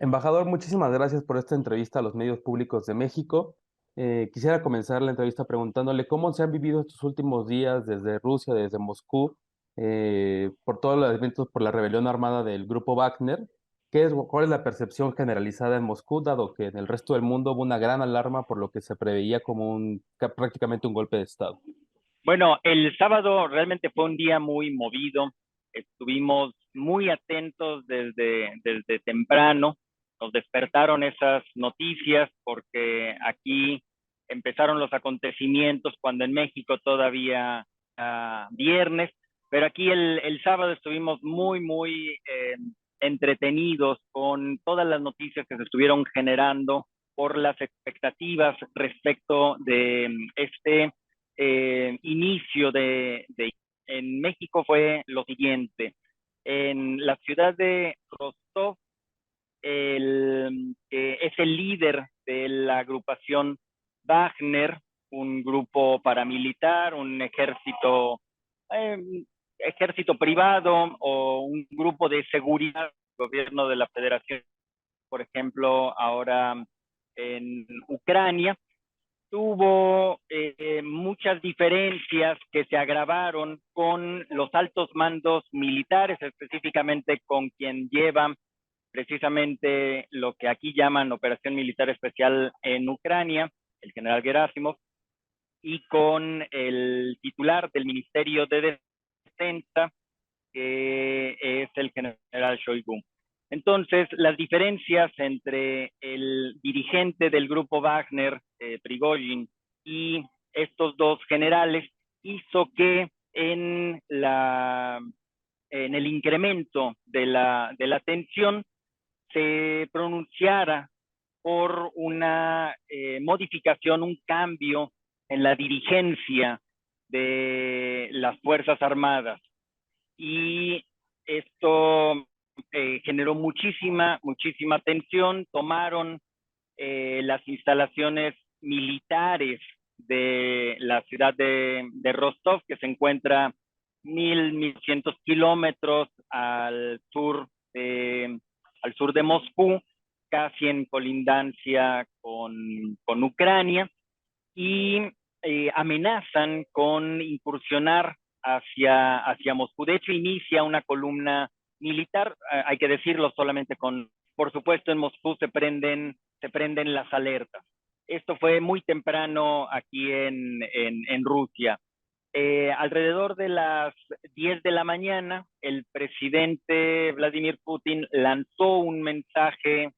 Embajador, muchísimas gracias por esta entrevista a los medios públicos de México. Quisiera comenzar la entrevista preguntándole cómo se han vivido estos últimos días desde Rusia, desde Moscú, por todos los eventos por la rebelión armada del grupo Wagner. ¿Cuál es la percepción generalizada en Moscú, dado que en el resto del mundo hubo una gran alarma por lo que se preveía como prácticamente un golpe de Estado? Bueno, el sábado realmente fue un día muy movido. Estuvimos muy atentos desde temprano. Nos despertaron esas noticias porque aquí empezaron los acontecimientos cuando en México todavía viernes, pero aquí el sábado estuvimos muy entretenidos con todas las noticias que se estuvieron generando por las expectativas respecto de inicio en México fue lo siguiente. En la ciudad de Rostov, que es el líder de la agrupación Wagner, un grupo paramilitar, un eh, ejército privado o un grupo de seguridad del gobierno de la Federación, por ejemplo, ahora en Ucrania, tuvo muchas diferencias que se agravaron con los altos mandos militares, específicamente con quien lleva precisamente lo que aquí llaman Operación Militar Especial en Ucrania, el general Gerasimov, y con el titular del Ministerio de Defensa, que es el general Shoigu. Entonces, las diferencias entre el dirigente del grupo Wagner, Prigozhin, y estos dos generales hizo que en el incremento de la tensión se pronunciara por una modificación, un cambio en la dirigencia de las Fuerzas Armadas. Y esto generó muchísima tensión. Tomaron las instalaciones militares de la ciudad de Rostov, que se encuentra 1,100 kilómetros al sur de Moscú, casi en colindancia con Ucrania, y amenazan con incursionar hacia Moscú. De hecho, inicia una columna militar, hay que decirlo solamente por supuesto, en Moscú se prenden las alertas. Esto fue muy temprano aquí en Rusia. Alrededor de las 10 de la mañana, el presidente Vladimir Putin lanzó un mensaje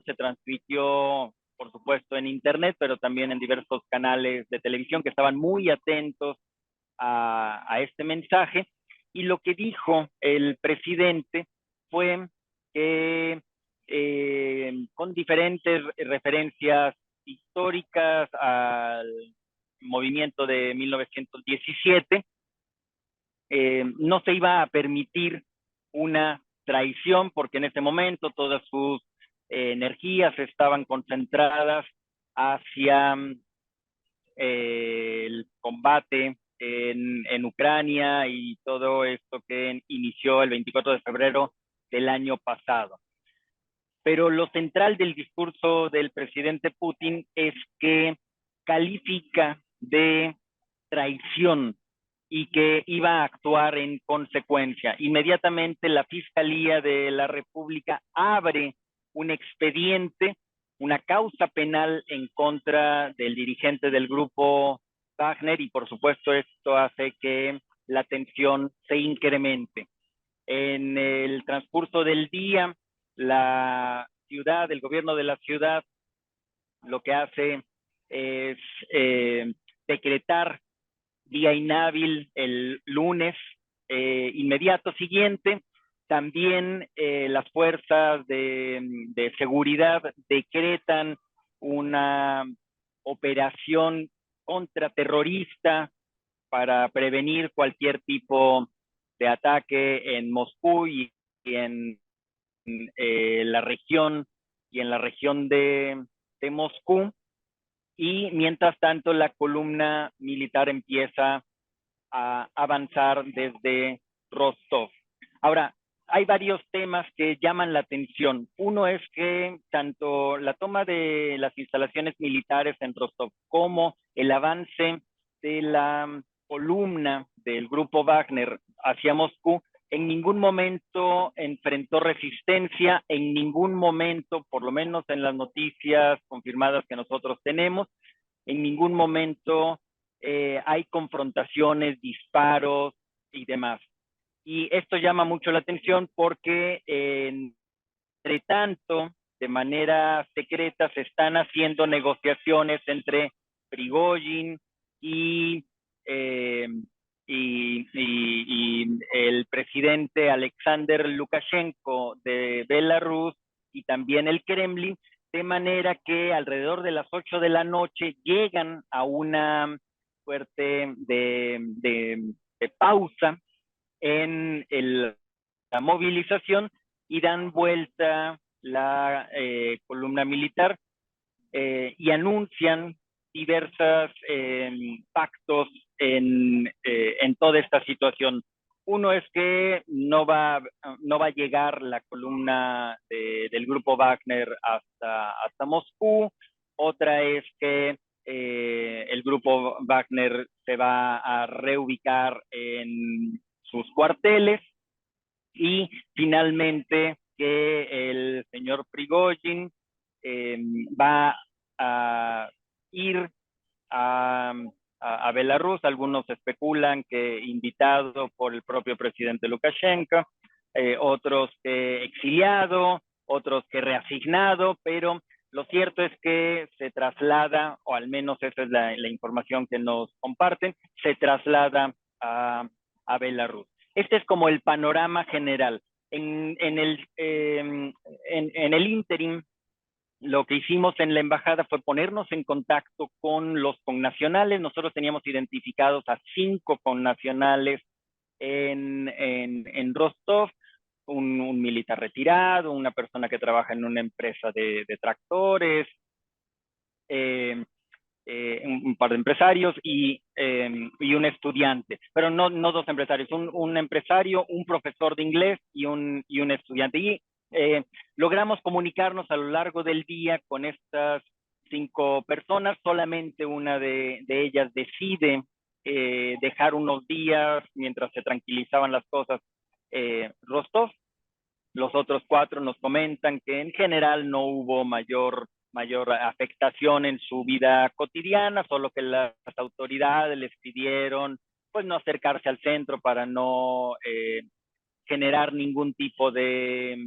se transmitió, por supuesto, en Internet, pero también en diversos canales de televisión que estaban muy atentos a este mensaje. Y lo que dijo el presidente fue que con diferentes referencias históricas al movimiento de 1917, no se iba a permitir una traición porque en ese momento todas sus energías estaban concentradas hacia el combate en Ucrania y todo esto que inició el 24 de febrero del año pasado. Pero lo central del discurso del presidente Putin es que califica de traición y que iba a actuar en consecuencia. Inmediatamente la Fiscalía de la República abre un expediente, una causa penal en contra del dirigente del grupo Wagner, y por supuesto esto hace que la tensión se incremente. En el transcurso del día, el gobierno de la ciudad, lo que hace es decretar día inhábil el lunes inmediato siguiente. También las fuerzas de seguridad decretan una operación contraterrorista para prevenir cualquier tipo de ataque en Moscú y en la región de Moscú. Y mientras tanto la columna militar empieza a avanzar desde Rostov. Ahora, hay varios temas que llaman la atención. Uno es que tanto la toma de las instalaciones militares en Rostov como el avance de la columna del grupo Wagner hacia Moscú en ningún momento enfrentó resistencia, en ningún momento, por lo menos en las noticias confirmadas que nosotros tenemos, en ningún momento hay confrontaciones, disparos y demás. Y esto llama mucho la atención porque, entre tanto, de manera secreta se están haciendo negociaciones entre Prigozhin y, eh, y el presidente Alexander Lukashenko de Belarus y también el Kremlin, de manera que alrededor de las 8 de la noche llegan a una suerte de pausa en la movilización y dan vuelta la columna militar y anuncian diversos pactos en toda esta situación. Uno es que no va a llegar la columna del grupo Wagner hasta Moscú. Otra es que el grupo Wagner se va a reubicar en sus cuarteles y finalmente que el señor Prigozhin eh, va a ir a, a Belarus. Algunos especulan que invitado por el propio presidente Lukashenko, otros que exiliado, otros que reasignado, pero lo cierto es que se traslada, o al menos esa es la información que nos comparten, se traslada a Belarus. Este es como el panorama general. En el ínterin, lo que hicimos en la embajada fue ponernos en contacto con los connacionales. Nosotros teníamos identificados a 5 connacionales en Rostov, un militar retirado, una persona que trabaja en una empresa de tractores, eh, un par de empresarios y un estudiante, pero no 2 empresarios, un empresario, un profesor de inglés y un estudiante. Y logramos comunicarnos a lo largo del día con estas 5 personas. Solamente una de ellas decide dejar unos días mientras se tranquilizaban las cosas Rostov. Los otros 4 nos comentan que en general no hubo mayor afectación en su vida cotidiana, solo que las autoridades les pidieron pues no acercarse al centro para no generar ningún tipo de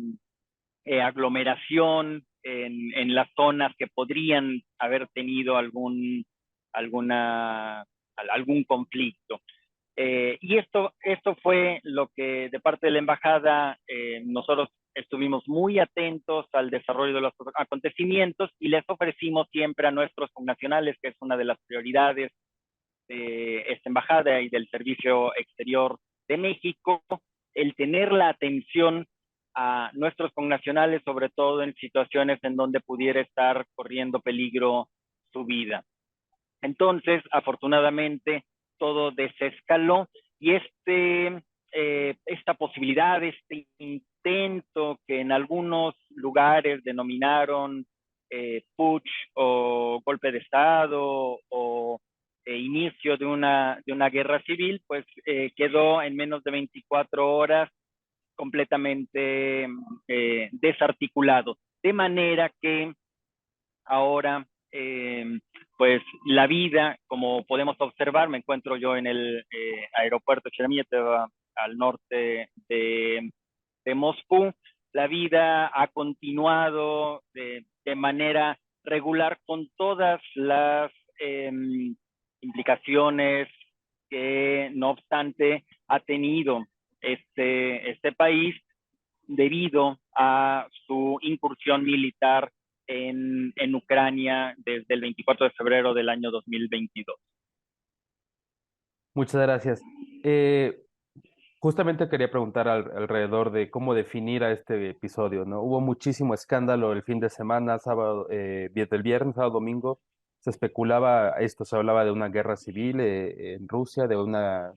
aglomeración en las zonas que podrían haber tenido alguna, algún conflicto. Y esto fue lo que de parte de la embajada nosotros estuvimos muy atentos al desarrollo de los acontecimientos y les ofrecimos siempre a nuestros connacionales, que es una de las prioridades de esta embajada y del Servicio Exterior de México, el tener la atención a nuestros connacionales, sobre todo en situaciones en donde pudiera estar corriendo peligro su vida. Entonces, afortunadamente, todo desescaló y esta posibilidad, este intento que en algunos lugares denominaron putsch o golpe de Estado o inicio de una guerra civil, pues quedó en menos de 24 horas completamente desarticulado. De manera que ahora, pues la vida, como podemos observar, me encuentro yo en el aeropuerto Sheremetyevo, al norte de Moscú. La vida ha continuado de manera regular con todas las implicaciones que, no obstante, ha tenido este país debido a su incursión militar en Ucrania desde el 24 de febrero del año 2022. Muchas gracias. Eh, Justamente quería preguntar alrededor de cómo definir a este episodio, ¿no? Hubo muchísimo escándalo el fin de semana, sábado, desde el viernes, sábado, domingo. Se especulaba esto, se hablaba de una guerra civil en Rusia, de una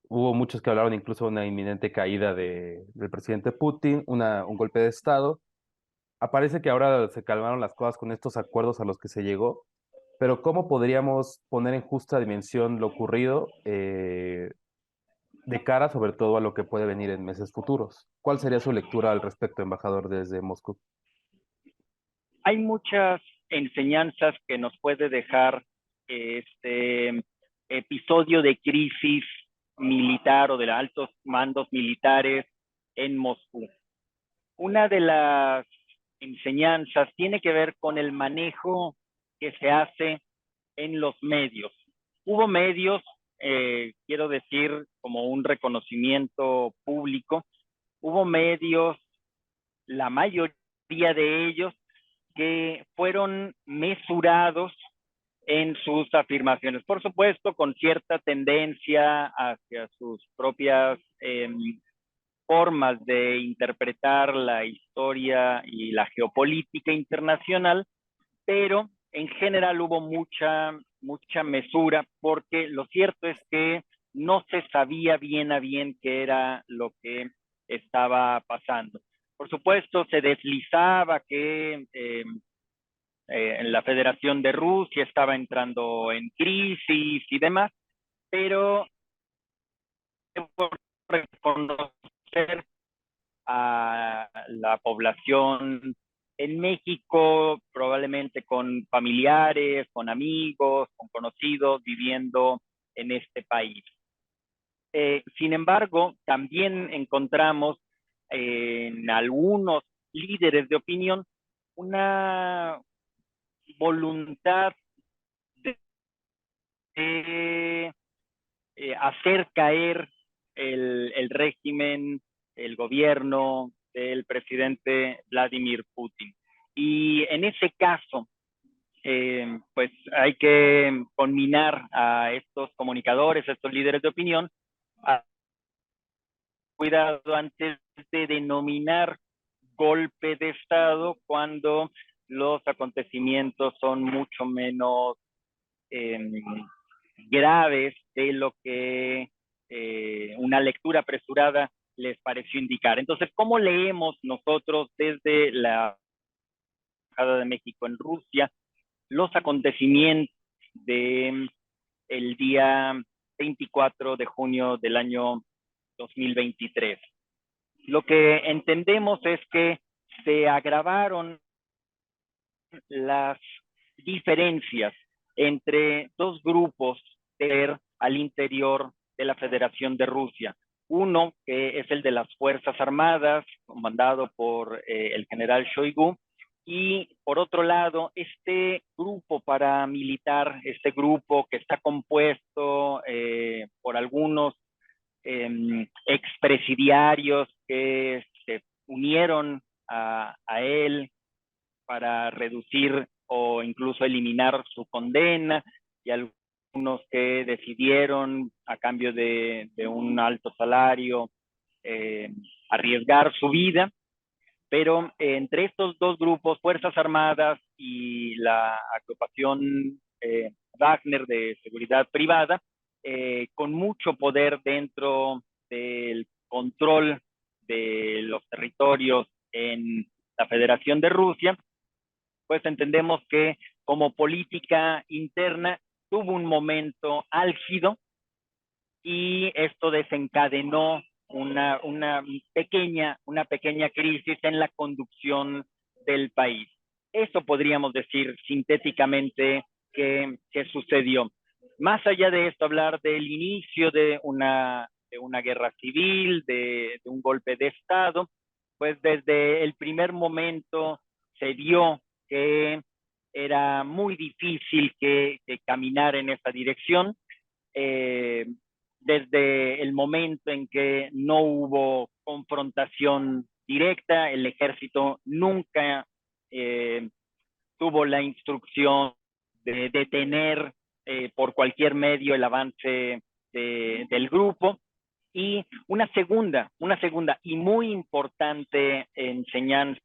Hubo muchos que hablaron incluso de una inminente caída del presidente Putin, un golpe de Estado. Aparece que ahora se calmaron las cosas con estos acuerdos a los que se llegó, pero ¿cómo podríamos poner en justa dimensión lo ocurrido de cara sobre todo a lo que puede venir en meses futuros? ¿Cuál sería su lectura al respecto, embajador, desde Moscú? Hay muchas enseñanzas que nos puede dejar este episodio de crisis militar o de altos mandos militares en Moscú. Una de las enseñanzas tiene que ver con el manejo que se hace en los medios. Hubo medios, quiero decir, como un reconocimiento público, hubo medios, la mayoría de ellos, que fueron mesurados en sus afirmaciones. Por supuesto, con cierta tendencia hacia sus propias formas de interpretar la historia y la geopolítica internacional, pero en general hubo mucha mesura, porque lo cierto es que no se sabía bien a bien qué era lo que estaba pasando. Por supuesto, se deslizaba que en la Federación de Rusia estaba entrando en crisis y demás, pero debo reconocer a la población en México, probablemente con familiares, con amigos, con conocidos viviendo en este país. Sin embargo, también encontramos en algunos líderes de opinión una voluntad de hacer caer el régimen, el gobierno del presidente Vladimir Putin. Y en ese caso, pues hay que conminar a estos comunicadores, a estos líderes de opinión, a cuidado antes de denominar golpe de Estado cuando los acontecimientos son mucho menos eh, graves de lo que una lectura apresurada les pareció indicar. Entonces, ¿cómo leemos nosotros desde la Embajada de México en Rusia los acontecimientos de el día 24 de junio del año 2023? Lo que entendemos es que se agravaron las diferencias entre dos grupos al interior de la Federación de Rusia. Uno, que es el de las Fuerzas Armadas, comandado por el general Shoigu, y por otro lado, este grupo paramilitar, este grupo que está compuesto por algunos expresidiarios que se unieron a él para reducir o incluso eliminar su condena, y algunos que decidieron a cambio de un alto salario arriesgar su vida. Pero entre estos dos grupos, Fuerzas Armadas y la agrupación Wagner de seguridad privada, con mucho poder dentro del control de los territorios en la Federación de Rusia, pues entendemos que como política interna tuvo un momento álgido, y esto desencadenó una pequeña crisis en la conducción del país. Eso podríamos decir sintéticamente que sucedió. Más allá de esto, hablar del inicio de una guerra civil, de un golpe de Estado, pues desde el primer momento se vio que era muy difícil que caminar en esa dirección. Eh, Desde el momento en que no hubo confrontación directa, el ejército nunca eh, tuvo la instrucción de detener por cualquier medio el avance del grupo. Y una segunda y muy importante enseñanza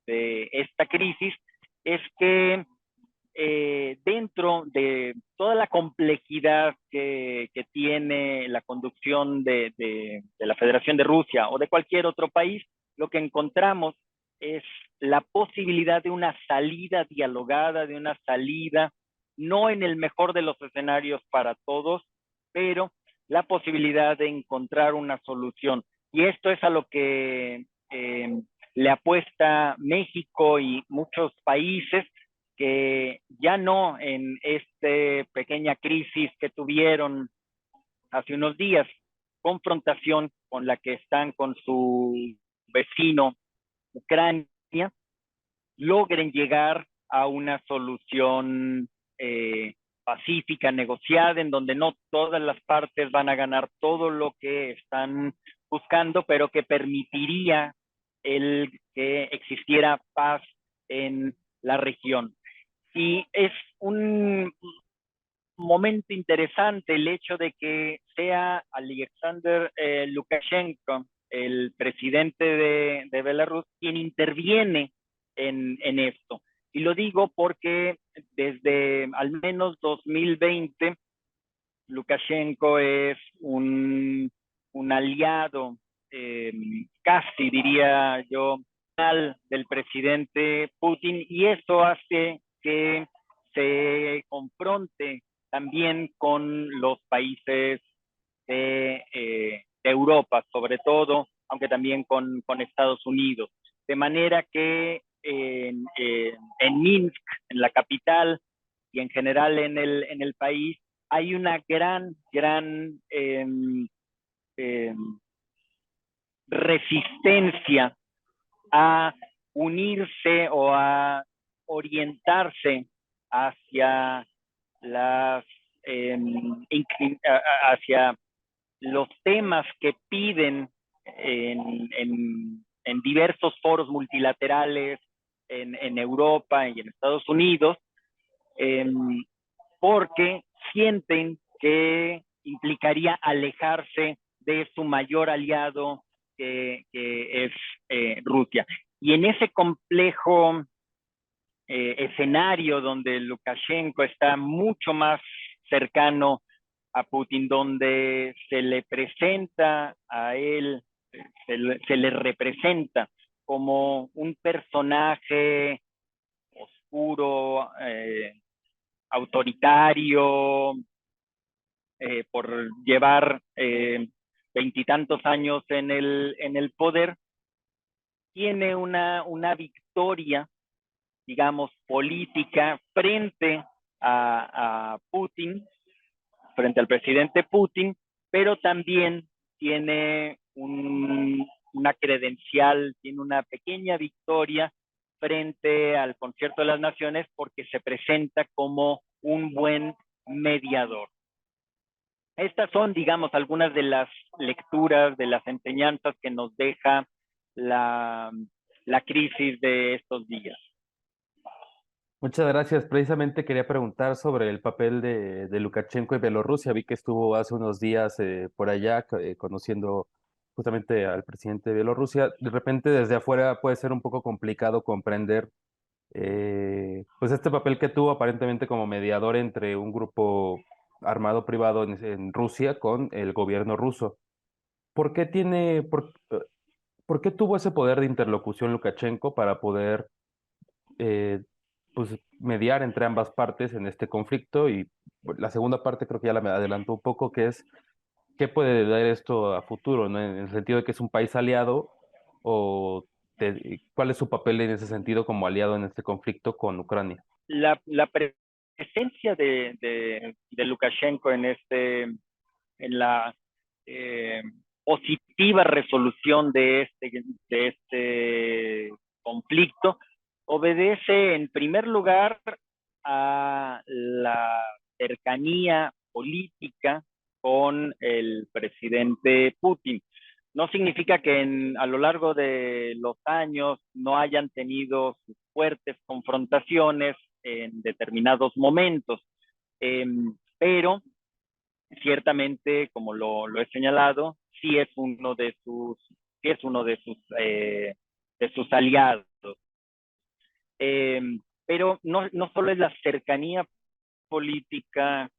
de esta crisis es que dentro de toda la complejidad que tiene la conducción de la Federación de Rusia o de cualquier otro país, lo que encontramos es la posibilidad de una salida dialogada, de una salida, no en el mejor de los escenarios para todos, pero la posibilidad de encontrar una solución. Y esto es a lo que le apuesta México y muchos países, que ya no en esta pequeña crisis que tuvieron hace unos días, confrontación con la que están con su vecino Ucrania, logren llegar a una solución pacífica, negociada, en donde no todas las partes van a ganar todo lo que están buscando, pero que permitiría el que existiera paz en la región. Y es un momento interesante el hecho de que sea Alexander Lukashenko, el presidente de Belarus, quien interviene en esto. Y lo digo porque desde al menos 2020, Lukashenko es un aliado, casi diría yo, del presidente Putin, y eso hace que se confronte también con los países de Europa, sobre todo, aunque también con Estados Unidos. De manera que en Minsk, en la capital, y en general en el país, hay una gran eh, resistencia a unirse o a orientarse hacia las hacia los temas que piden en diversos foros multilaterales en Europa y en Estados Unidos, porque sienten que implicaría alejarse de su mayor aliado, que es Rusia. Y en ese complejo escenario donde Lukashenko está mucho más cercano a Putin, donde se le presenta a él, se le representa como un personaje oscuro, autoritario, por llevar veintitantos años en el poder, tiene una victoria, digamos, política frente a Putin, frente al presidente Putin, pero también tiene una credencial, tiene una pequeña victoria frente al Concierto de las Naciones, porque se presenta como un buen mediador. Estas son, digamos, algunas de las lecturas, de las enseñanzas que nos deja la crisis de estos días. Muchas gracias. Precisamente quería preguntar sobre el papel de Lukashenko y Bielorrusia. Vi que estuvo hace unos días por allá conociendo justamente al presidente de Bielorrusia. De repente desde afuera puede ser un poco complicado comprender pues este papel que tuvo aparentemente como mediador entre un grupo armado privado en Rusia con el gobierno ruso. ¿Por qué por qué tuvo ese poder de interlocución Lukashenko para poder eh, pues mediar entre ambas partes en este conflicto? Y pues, la segunda parte creo que ya la me adelantó un poco, que es qué puede dar esto a futuro, ¿no? En el sentido de que es un país aliado o cuál es su papel en ese sentido como aliado en este conflicto con Ucrania. La presencia de Lukashenko en la positiva resolución de este conflicto obedece en primer lugar a la cercanía política con el presidente Putin. No significa que a lo largo de los años no hayan tenido sus fuertes confrontaciones en determinados momentos, pero ciertamente, como lo he señalado, sí es uno de sus aliados. pero no solo es la cercanía política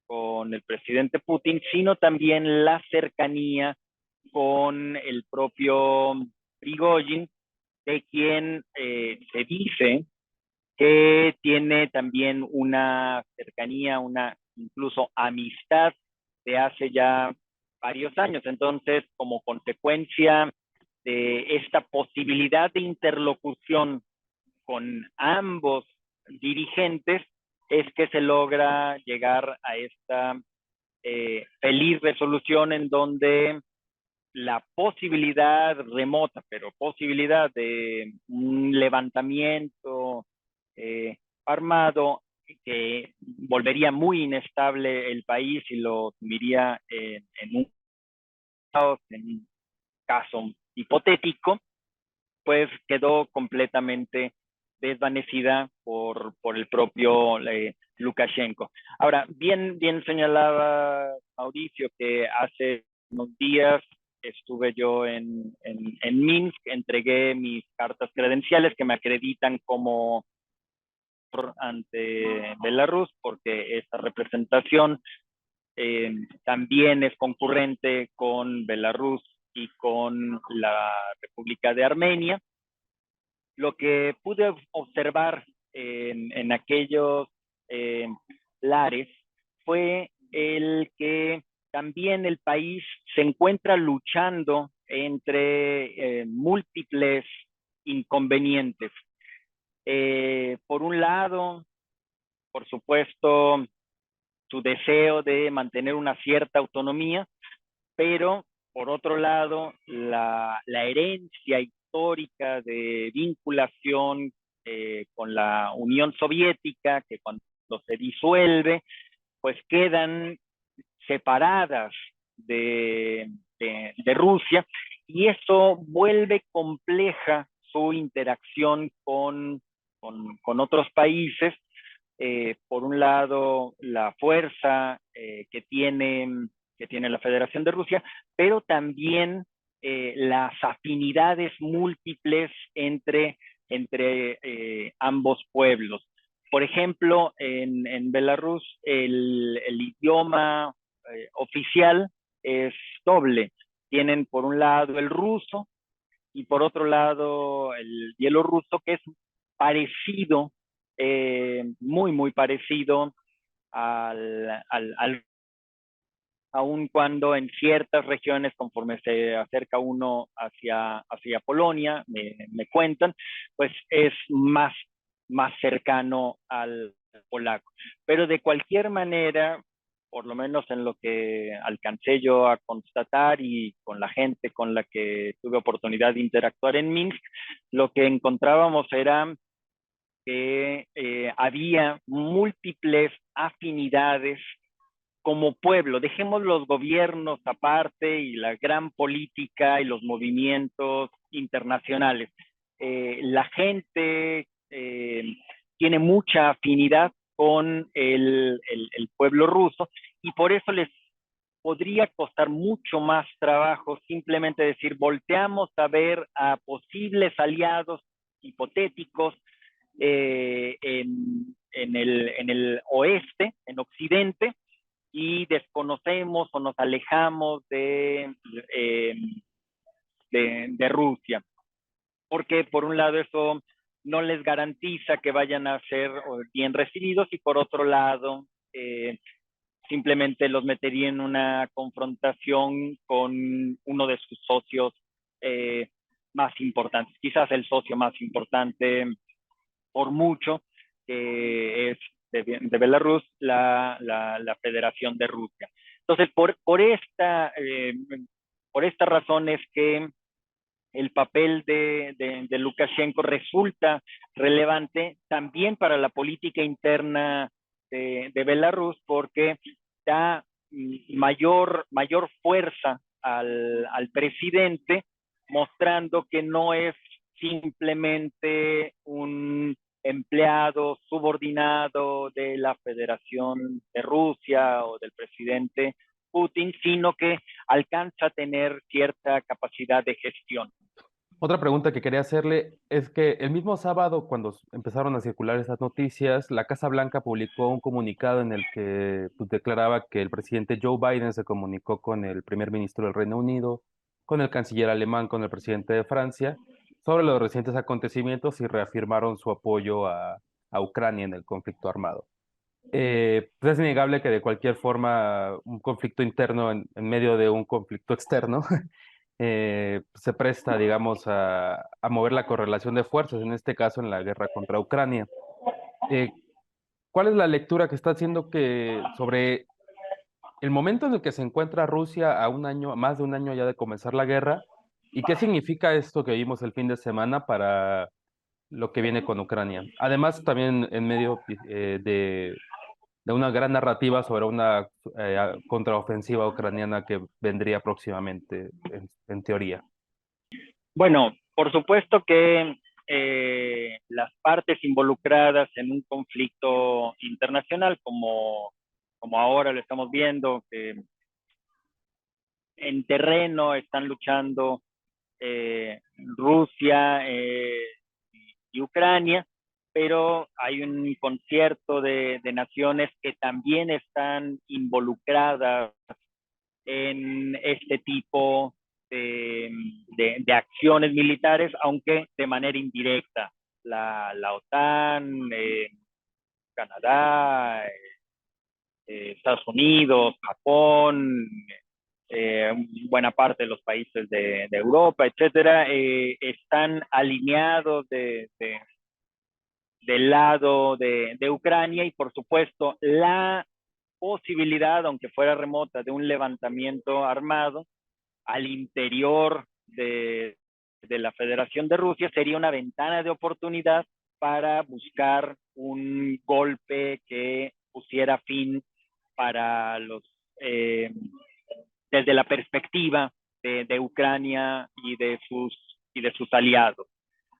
con el presidente Putin, sino también la cercanía con el propio Prigozhin, de quien se dice que tiene también una cercanía, una incluso amistad de hace ya varios años. Entonces, como consecuencia de esta posibilidad de interlocución con ambos dirigentes, es que se logra llegar a esta feliz resolución en donde la posibilidad remota, pero posibilidad de un levantamiento armado que volvería muy inestable el país y lo sumiría en un caso hipotético, pues quedó completamente desvanecida por el propio Lukashenko. Ahora, bien señalaba Mauricio que hace unos días estuve yo en Minsk, entregué mis cartas credenciales que me acreditan como ante Belarus, porque esta representación también es concurrente con Belarus y con la República de Armenia. Lo que pude observar en aquellos eh, lares fue el que también el país se encuentra luchando entre múltiples inconvenientes. Por un lado, por supuesto, su deseo de mantener una cierta autonomía, pero por otro lado, la herencia histórica de vinculación con la Unión Soviética, que cuando se disuelve, pues quedan separadas de Rusia, y eso vuelve compleja su interacción con otros países. Por un lado, la fuerza que tiene la Federación de Rusia, pero también las afinidades múltiples entre ambos pueblos. Por ejemplo, en Belarus el idioma oficial es doble. Tienen por un lado el ruso y por otro lado el bielorruso, que es parecido, muy parecido al aun cuando en ciertas regiones, conforme se acerca uno hacia Polonia, me cuentan, pues es más cercano al polaco. Pero de cualquier manera, por lo menos en lo que alcancé yo a constatar y con la gente con la que tuve oportunidad de interactuar en Minsk, lo que encontrábamos era que había múltiples afinidades como pueblo. Dejemos los gobiernos aparte y la gran política y los movimientos internacionales. La gente tiene mucha afinidad con el pueblo ruso, y por eso les podría costar mucho más trabajo simplemente decir: volteamos a ver a posibles aliados hipotéticos en el oeste, en Occidente, y desconocemos o nos alejamos de Rusia. Porque por un lado eso no les garantiza que vayan a ser bien recibidos, y por otro lado simplemente los metería en una confrontación con uno de sus socios más importantes, quizás el socio más importante por mucho, que es de Belarus, la Federación de Rusia. Entonces, por esta razón es que el papel de Lukashenko resulta relevante también para la política interna de Belarus, porque da mayor fuerza al presidente, mostrando que no es simplemente un empleado subordinado de la Federación de Rusia o del presidente Putin, sino que alcanza a tener cierta capacidad de gestión. Otra pregunta que quería hacerle es que el mismo sábado, cuando empezaron a circular esas noticias, la Casa Blanca publicó un comunicado en el que pues, declaraba que el presidente Joe Biden se comunicó con el primer ministro del Reino Unido, con el canciller alemán, con el presidente de Francia, sobre los recientes acontecimientos y reafirmaron su apoyo a Ucrania en el conflicto armado. Pues es innegable que de cualquier forma un conflicto interno en medio de un conflicto externo se presta, digamos, a mover la correlación de fuerzas, en este caso en la guerra contra Ucrania. Eh, ¿Cuál es la lectura que está haciendo que sobre el momento en el que se encuentra Rusia a un año, más de un año ya de comenzar la guerra, y qué significa esto que vimos el fin de semana para lo que viene con Ucrania? Además, también en medio de una gran narrativa sobre una contraofensiva ucraniana que vendría próximamente, en teoría. Bueno, por supuesto que las partes involucradas en un conflicto internacional, como ahora lo estamos viendo, que en terreno están luchando Rusia y Ucrania, pero hay un concierto de naciones que también están involucradas en este tipo de acciones militares, aunque de manera indirecta. La OTAN, Canadá, Estados Unidos, Japón, buena parte de los países de Europa, etcétera, están alineados del lado de Ucrania y por supuesto la posibilidad, aunque fuera remota, de un levantamiento armado al interior de la Federación de Rusia sería una ventana de oportunidad para buscar un golpe que pusiera fin para los, desde la perspectiva Ucrania y de sus aliados.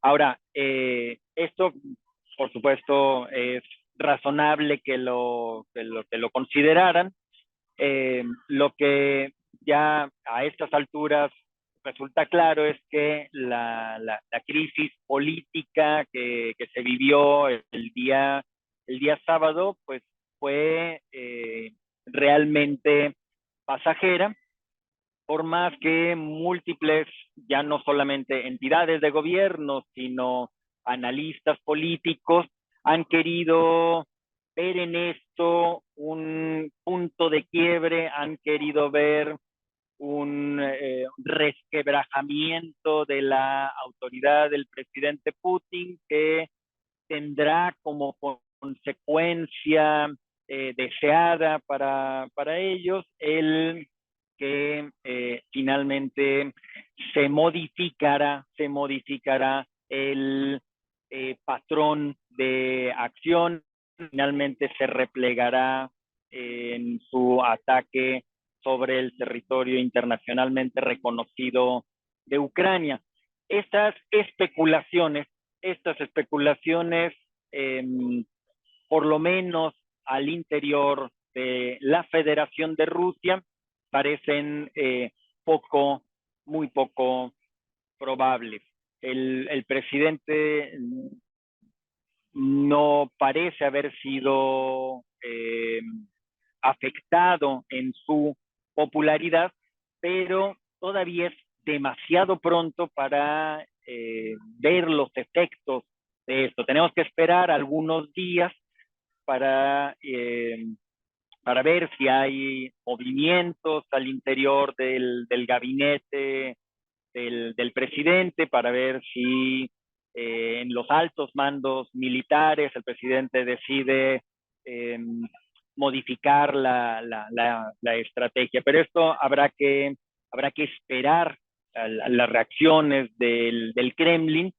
Ahora, esto, por supuesto, es razonable que lo consideraran. Lo que ya a estas alturas resulta claro es que la crisis política que se vivió el día sábado, pues fue realmente pasajera, por más que múltiples, ya no solamente entidades de gobierno, sino analistas políticos han querido ver en esto un punto de quiebre, han querido ver un resquebrajamiento de la autoridad del presidente Putin que tendrá como consecuencia deseada para ellos el que finalmente se modificará el patrón de acción, finalmente se replegará en su ataque sobre el territorio internacionalmente reconocido de Ucrania. Estas especulaciones, estas especulaciones, eh, por lo menos al interior de la Federación de Rusia, parecen muy poco probables. El presidente no parece haber sido afectado en su popularidad, pero todavía es demasiado pronto para ver los efectos de esto. Tenemos que esperar algunos días para, para ver si hay movimientos al interior del gabinete del presidente, para ver si en los altos mandos militares el presidente decide eh, modificar la estrategia. Pero esto habrá que esperar a las reacciones del Kremlin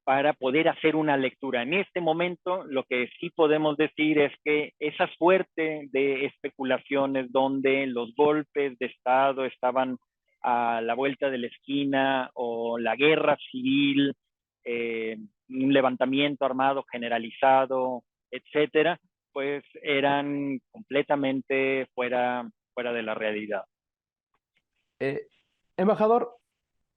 para poder hacer una lectura. En este momento, lo que sí podemos decir es que esa suerte de especulaciones donde los golpes de Estado estaban a la vuelta de la esquina o la guerra civil, un levantamiento armado generalizado, etcétera, pues eran completamente fuera de la realidad. Eh, Embajador,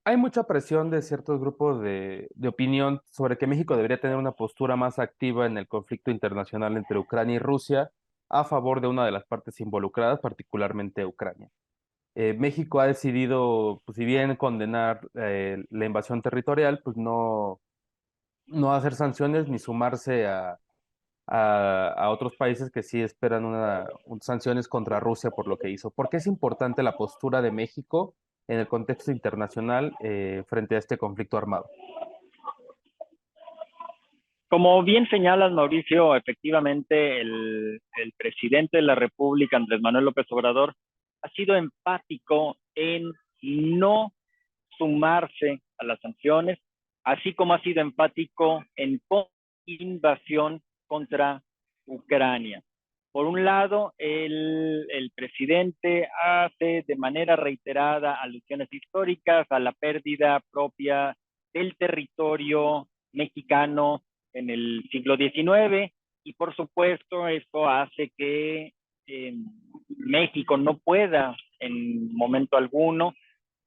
Hay mucha presión de ciertos grupos de opinión sobre que México debería tener una postura más activa en el conflicto internacional entre Ucrania y Rusia a favor de una de las partes involucradas, particularmente Ucrania. México ha decidido, pues, si bien condenar la invasión territorial, pues no hacer sanciones ni sumarse a otros países que sí esperan sanciones contra Rusia por lo que hizo. ¿Por qué es importante la postura de México en el contexto internacional frente a este conflicto armado? Como bien señalas, Mauricio, efectivamente el presidente de la República, Andrés Manuel López Obrador, ha sido empático en no sumarse a las sanciones, así como ha sido empático en invasión contra Ucrania. Por un lado, el presidente hace de manera reiterada alusiones históricas a la pérdida propia del territorio mexicano en el siglo XIX y por supuesto esto hace que México no pueda en momento alguno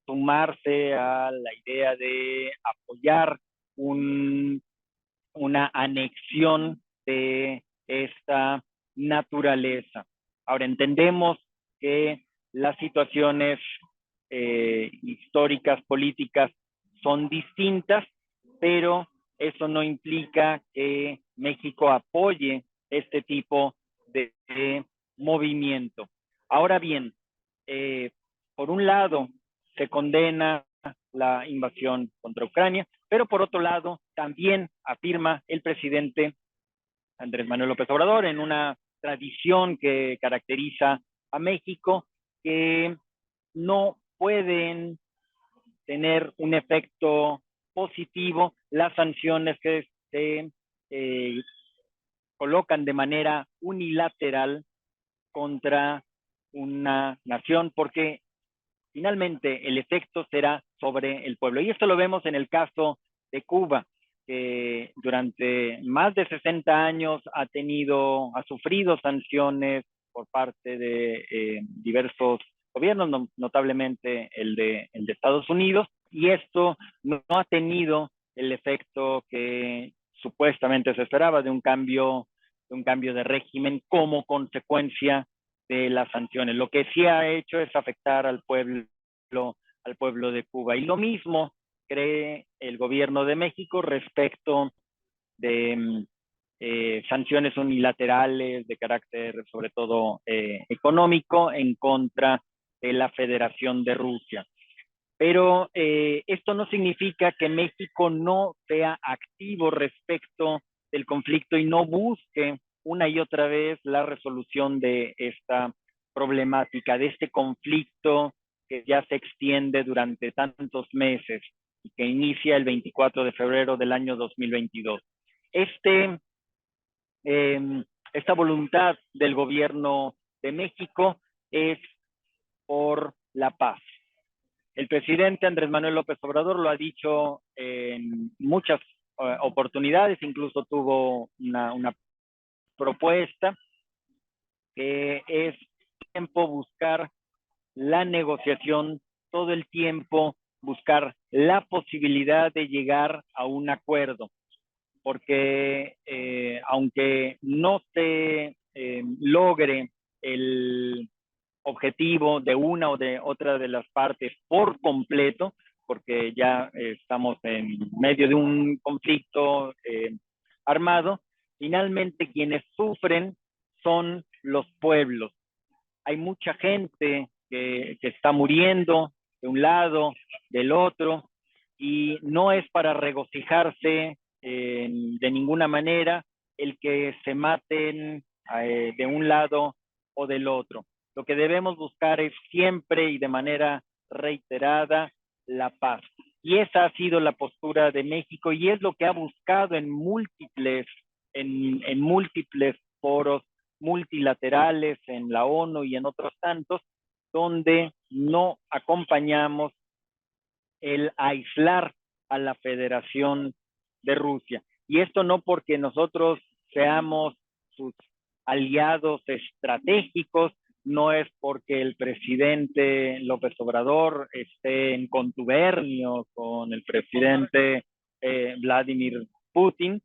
sumarse a la idea de apoyar un, una anexión de esta naturaleza. Ahora entendemos que las situaciones históricas, políticas son distintas, pero eso no implica que México apoye este tipo de movimiento. Ahora bien, eh, por un lado, se condena la invasión contra Ucrania, pero por otro lado, también afirma el presidente Andrés Manuel López Obrador en una tradición que caracteriza a México, que no pueden tener un efecto positivo las sanciones que se colocan de manera unilateral contra una nación, porque finalmente el efecto será sobre el pueblo. Y esto lo vemos en el caso de Cuba, que durante más de 60 años ha sufrido sanciones por parte de diversos gobiernos, notablemente el de Estados Unidos, y esto no ha tenido el efecto que supuestamente se esperaba de un cambio de régimen como consecuencia de las sanciones. Lo que sí ha hecho es afectar al pueblo de Cuba. Y lo mismo cree el gobierno de México respecto de sanciones unilaterales de carácter sobre todo económico en contra de la Federación de Rusia. Pero esto no significa que México no sea activo respecto del conflicto y no busque una y otra vez la resolución de esta problemática, de este conflicto que ya se extiende durante tantos meses y que inicia el 24 de febrero del año 2022. Este, esta voluntad del gobierno de México es por la paz. El presidente Andrés Manuel López Obrador lo ha dicho en muchas oportunidades, incluso tuvo una propuesta que es tiempo buscar la negociación, todo el tiempo buscar la posibilidad de llegar a un acuerdo, porque aunque no se logre el objetivo de una o de otra de las partes por completo, porque ya estamos en medio de un conflicto armado, finalmente quienes sufren son los pueblos. Hay mucha gente que está muriendo de un lado, del otro, y no es para regocijarse de ninguna manera el que se maten de un lado o del otro. Lo que debemos buscar es siempre y de manera reiterada la paz. Y esa ha sido la postura de México y es lo que ha buscado en múltiples foros multilaterales, en la ONU y en otros tantos, donde no acompañamos el aislar a la Federación de Rusia. Y esto no porque nosotros seamos sus aliados estratégicos, no es porque el presidente López Obrador esté en contubernio con el presidente Vladimir Putin,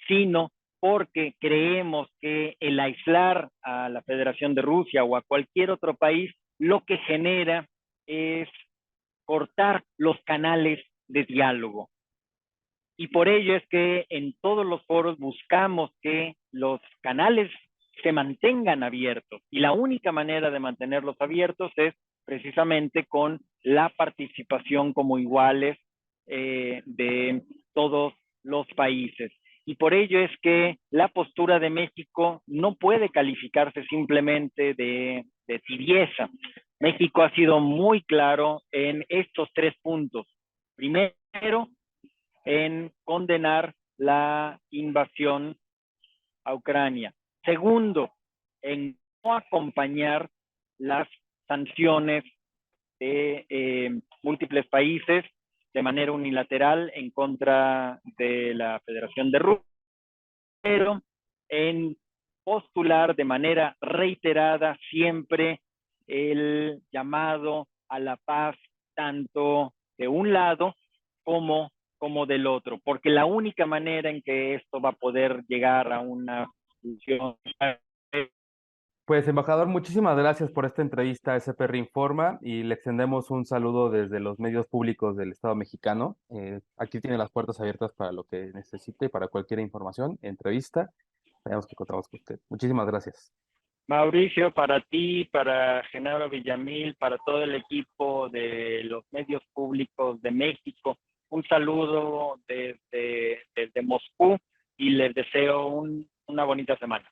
sino porque creemos que el aislar a la Federación de Rusia o a cualquier otro país lo que genera es cortar los canales de diálogo. Y por ello es que en todos los foros buscamos que los canales se mantengan abiertos. Y la única manera de mantenerlos abiertos es precisamente con la participación como iguales de todos los países. Y por ello es que la postura de México no puede calificarse simplemente de tibieza. México ha sido muy claro en estos 3 puntos. Primero, en condenar la invasión a Ucrania. Segundo, en no acompañar las sanciones de múltiples países de manera unilateral en contra de la Federación de Rusia, pero en postular de manera reiterada siempre el llamado a la paz, tanto de un lado como del otro, porque la única manera en que esto va a poder llegar a una solución. Pues, embajador, muchísimas gracias por esta entrevista a SPR Informa y le extendemos un saludo desde los medios públicos del Estado mexicano. Aquí tiene las puertas abiertas para lo que necesite, para cualquier información, entrevista. Sabemos que contamos con usted. Muchísimas gracias. Mauricio, para ti, para Genaro Villamil, para todo el equipo de los medios públicos de México, un saludo desde Moscú y les deseo una bonita semana.